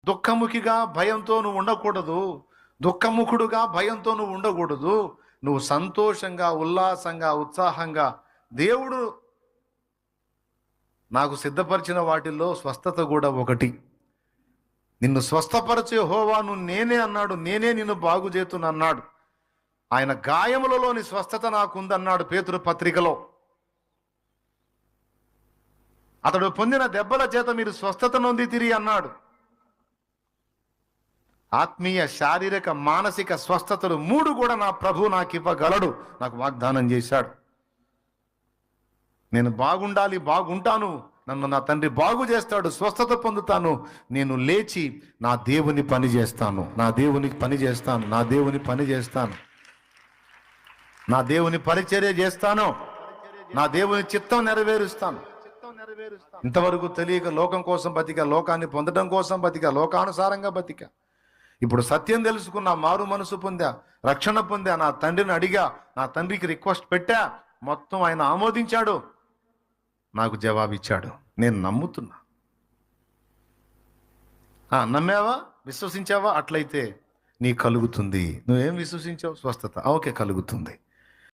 దుఃఖముఖిగా భయంతో నువ్వు ఉండకూడదు. దుఃఖముఖుడుగా భయంతో నువ్వు ఉండకూడదు. నువ్వు సంతోషంగా, ఉల్లాసంగా, ఉత్సాహంగా, దేవుడు నాకు సిద్ధపరిచిన వాటిల్లో స్వస్థత కూడా ఒకటి. నిన్ను స్వస్థపరిచే యెహోవాను నేనే అన్నాడు. నేనే నిన్ను బాగు చేతును అన్నాడు. ఆయన గాయములలోని స్వస్థత నాకుందన్నాడు పేతురు పత్రికలో. అతడు పొందిన దెబ్బల చేత మీరు స్వస్థత నొందితిరి అన్నాడు. ఆత్మీయ, శారీరక, మానసిక స్వస్థతలు 3 కూడా నా ప్రభు నాకు ఇవ్వగలడు. నాకు వాగ్దానం చేశాడు. నేను బాగుండాలి, బాగుంటాను, నన్ను నా తండ్రి బాగు చేస్తాడు, స్వస్థత పొందుతాను. నేను లేచి నా దేవుని పని చేస్తాను, నా దేవునికి పని చేస్తాను, నా దేవుని పని చేస్తాను, నా దేవుని పరిచర్య చేస్తాను, నా దేవుని చిత్తం నెరవేరుస్తాను. ఇంతవరకు తెలియక లోకం కోసం బతిక, లోకాన్ని పొందడం కోసం బతిక, లోకానుసారంగా బతిక. ఇప్పుడు సత్యం తెలుసుకున్నా, మారు మనసు పొందా, రక్షణ పొందా, నా తండ్రిని అడిగా, నా తండ్రికి రిక్వెస్ట్ పెట్టా, మొత్తం ఆయన ఆమోదించాడు, నాకు జవాబిచ్చాడు. నేను నమ్ముతున్నా. నమ్మావా, విశ్వసించావా? అట్లయితే నీ కలుగుతుంది. నువ్వేం విశ్వసించావు? స్వస్థత. ఓకే, కలుగుతుంది.